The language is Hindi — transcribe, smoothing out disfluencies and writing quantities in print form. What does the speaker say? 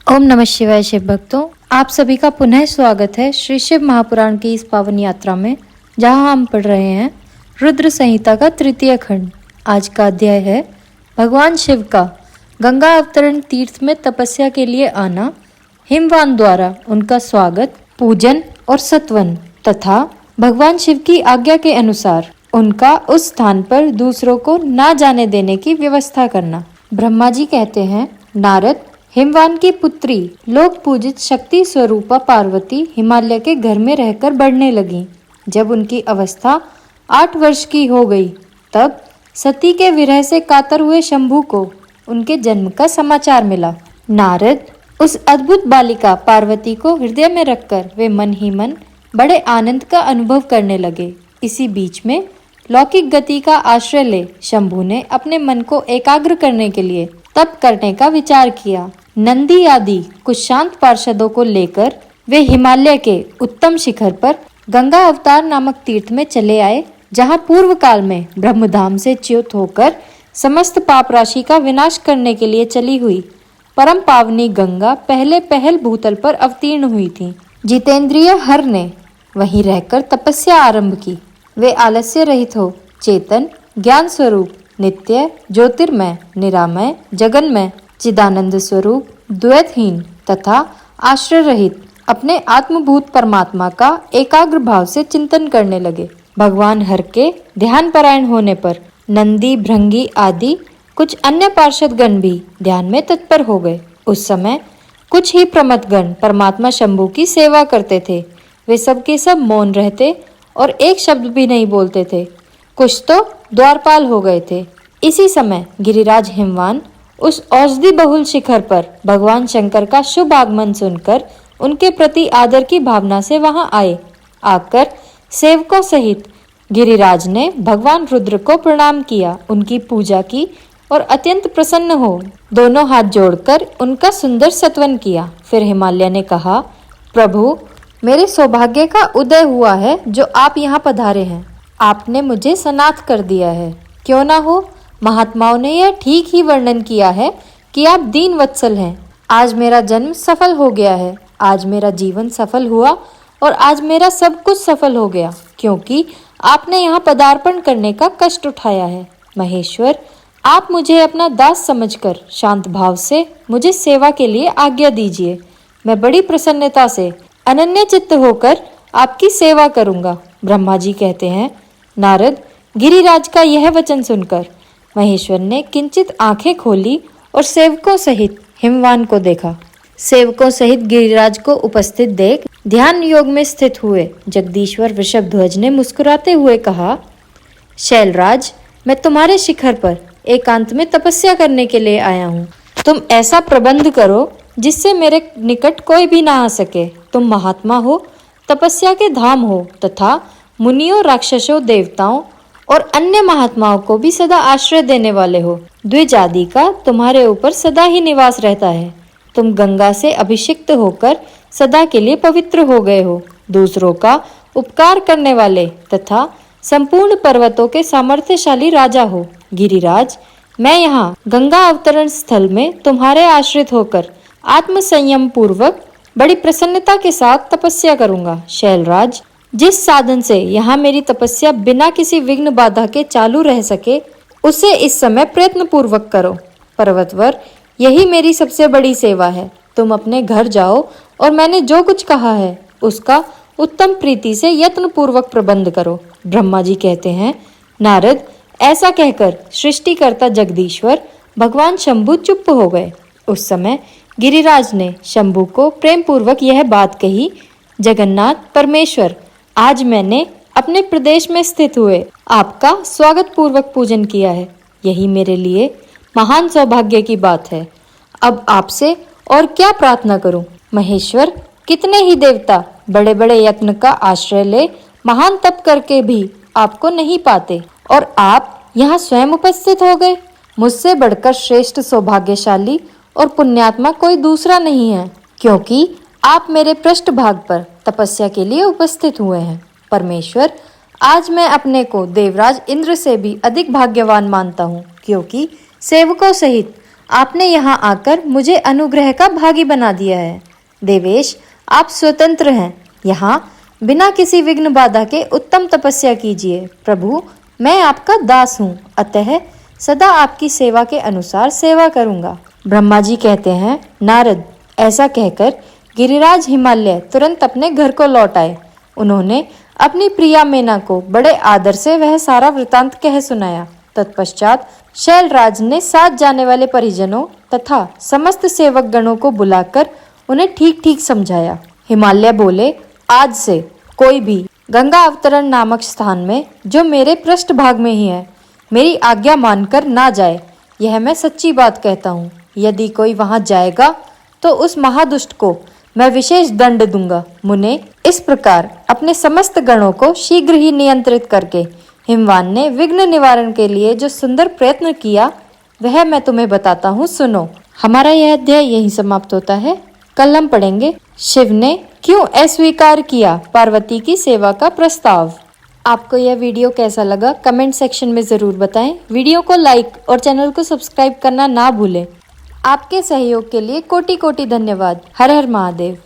ओम नमः शिवाय। शिव भक्तों, आप सभी का पुनः स्वागत है श्री शिव महापुराण की इस पावन यात्रा में, जहां हम पढ़ रहे हैं रुद्र संहिता का तृतीय खंड। आज का अध्याय है भगवान शिव का गंगा अवतरण तीर्थ में तपस्या के लिए आना, हिमवान द्वारा उनका स्वागत, पूजन और सत्वन, तथा भगवान शिव की आज्ञा के अनुसार उनका उस स्थान पर दूसरों को ना जाने देने की व्यवस्था करना। ब्रह्मा जी कहते हैं, नारद, हिमवान की पुत्री लोक पूजित शक्ति स्वरूपा पार्वती हिमालय के घर में रहकर बढ़ने लगी। जब उनकी अवस्था 8 वर्ष की हो गई, तब सती के विरह से कातर हुए शंभू को उनके जन्म का समाचार मिला। नारद उस अद्भुत बालिका पार्वती को हृदय में रखकर वे मन ही मन बड़े आनंद का अनुभव करने लगे। इसी बीच में लौकिक गति का आश्रय ले शंभू ने अपने मन को एकाग्र करने के लिए तप करने का विचार किया। नंदी आदि कुछ शांत पार्षदों को लेकर वे हिमालय के उत्तम शिखर पर गंगा अवतार नामक तीर्थ में चले आए, जहां पूर्व काल में ब्रह्मधाम से च्युत होकर समस्त पाप राशि का विनाश करने के लिए चली हुई परम पावनी गंगा पहले पहल भूतल पर अवतीर्ण हुई थी। जितेंद्रिय हर ने वहीं रहकर तपस्या आरंभ की। वे आलस्य रहित हो चेतन, ज्ञान स्वरूप, नित्य, ज्योतिर्मय, निरामय, जगन्मय, चिदानंद स्वरूप, द्वैतहीन तथा आश्रय रहित अपने आत्मभूत परमात्मा का एकाग्र भाव से चिंतन करने लगे। भगवान हर के ध्यान परायण होने पर नंदी, भृंगी आदि कुछ अन्य पार्षद गण भी ध्यान में तत्पर हो गए। उस समय कुछ ही प्रमथ गण परमात्मा शंभू की सेवा करते थे। वे सब के सब मौन रहते और एक शब्द भी नहीं बोलते थे। कुछ तो द्वारपाल हो गए थे। इसी समय गिरिराज हिमवान उस औषधि बहुल शिखर पर भगवान शंकर का शुभ आगमन सुनकर उनके प्रति आदर की भावना से वहां आए। आकर सेवकों सहित गिरिराज ने भगवान रुद्र को प्रणाम किया, उनकी पूजा की और अत्यंत प्रसन्न हो दोनों हाथ जोड़कर उनका सुंदर सत्वन किया। फिर हिमालय ने कहा, प्रभु, मेरे सौभाग्य का उदय हुआ है जो आप यहाँ पधारे हैं। आपने मुझे सनाथ कर दिया है। क्यों ना हो, महात्माओं ने यह ठीक ही वर्णन किया है कि आप दीन वत्सल हैं। आज मेरा जन्म सफल हो गया है, आज मेरा जीवन सफल हुआ और आज मेरा सब कुछ सफल हो गया, क्योंकि आपने यहाँ पदार्पण करने का कष्ट उठाया है। महेश्वर, आप मुझे अपना दास समझकर शांत भाव से मुझे सेवा के लिए आज्ञा दीजिए। मैं बड़ी प्रसन्नता से अनन्य चित्त होकर आपकी सेवा करूंगा। ब्रह्मा जी कहते हैं, नारद, गिरिराज का यह वचन सुनकर महेश्वर ने किंचित आंखें खोली और सेवकों सहित हिमवान को देखा। सेवकों सहित गिरिराज को उपस्थित देख ध्यान योग में स्थित हुए जगदीश्वर वृषभध्वज ने मुस्कुराते हुए कहा, शैलराज, मैं तुम्हारे शिखर पर एकांत में तपस्या करने के लिए आया हूँ। तुम ऐसा प्रबंध करो जिससे मेरे निकट कोई भी ना आ सके। तुम महात्मा हो, तपस्या के धाम हो तथा मुनियों, राक्षसों, देवताओं और अन्य महात्माओं को भी सदा आश्रय देने वाले हो। द्विज आदि का तुम्हारे ऊपर सदा ही निवास रहता है। तुम गंगा से अभिषिक्त होकर सदा के लिए पवित्र हो गए हो। दूसरों का उपकार करने वाले तथा संपूर्ण पर्वतों के सामर्थ्यशाली राजा हो। गिरिराज, मैं यहाँ गंगा अवतरण स्थल में तुम्हारे आश्रित होकर आत्म संयम पूर्वक बड़ी प्रसन्नता के साथ तपस्या करूंगा। शैलराज, जिस साधन से यहाँ मेरी तपस्या बिना किसी विघ्न बाधा के चालू रह सके, उसे इस समय प्रयत्न पूर्वक करो। पर्वतवर, यही मेरी सबसे बड़ी सेवा है। तुम अपने घर जाओ और मैंने जो कुछ कहा है उसका उत्तम प्रीति से यत्न पूर्वक प्रबंध करो। ब्रह्मा जी कहते हैं, नारद, ऐसा कहकर सृष्टिकर्ता जगदीश्वर भगवान शंभु चुप हो गए। उस समय गिरिराज ने शंभु को प्रेम पूर्वक यह बात कही, जगन्नाथ परमेश्वर, आज मैंने अपने प्रदेश में स्थित हुए आपका स्वागत पूर्वक पूजन किया है। यही मेरे लिए महान सौभाग्य की बात है। अब आपसे और क्या प्रार्थना करूं? महेश्वर, कितने ही देवता बड़े बड़े यत्न का आश्रय ले महान तप करके भी आपको नहीं पाते, और आप यहाँ स्वयं उपस्थित हो गए। मुझसे बढ़कर श्रेष्ठ सौभाग्यशाली और पुण्यात्मा कोई दूसरा नहीं है, क्योंकि आप मेरे पृष्ठभाग पर तपस्या के लिए उपस्थित हुए हैं। परमेश्वर, आज मैं अपने को देवराज इंद्र से भी अधिक भाग्यवान मानता हूँ, क्योंकि सेवकों सहित आपने यहाँ आकर मुझे अनुग्रह का भागी बना दिया है। देवेश, आप स्वतंत्र हैं। यहाँ बिना किसी विघ्न बाधा के उत्तम तपस्या कीजिए। प्रभु, मैं आपका दास हूँ, अतः सदा आपकी सेवा के अनुसार सेवा करूँगा। ब्रह्मा जी कहते हैं, नारद, ऐसा कहकर गिरिराज हिमालय तुरंत अपने घर को लौट आए। उन्होंने अपनी प्रिया मेना को बड़े आदर से वह सारा वृतांत कह सुनाया। तत्पश्चात शैलराज ने साथ जाने वाले परिजनों तथा समस्त सेवक गणों को बुलाकर उन्हें ठीक ठीक समझाया। हिमालय बोले, आज से कोई भी गंगा अवतरण नामक स्थान में, जो मेरे पृष्ठभाग में ही है, मेरी आज्ञा मानकर ना जाए। यह मैं सच्ची बात कहता हूँ। यदि कोई वहां जाएगा तो उस महादुष्ट को मैं विशेष दंड दूंगा। मुने, इस प्रकार अपने समस्त गणों को शीघ्र ही नियंत्रित करके हिमवान ने विघ्न निवारण के लिए जो सुंदर प्रयत्न किया, वह मैं तुम्हें बताता हूँ, सुनो। हमारा यह अध्याय यहीं समाप्त होता है। कल हम पढ़ेंगे शिव ने क्यों अस्वीकार किया पार्वती की सेवा का प्रस्ताव। आपको यह वीडियो कैसा लगा कमेंट सेक्शन में जरूर बताएं। वीडियो को लाइक और चैनल को सब्सक्राइब करना ना भूलें। आपके सहयोग के लिए कोटि कोटि धन्यवाद। हर हर महादेव।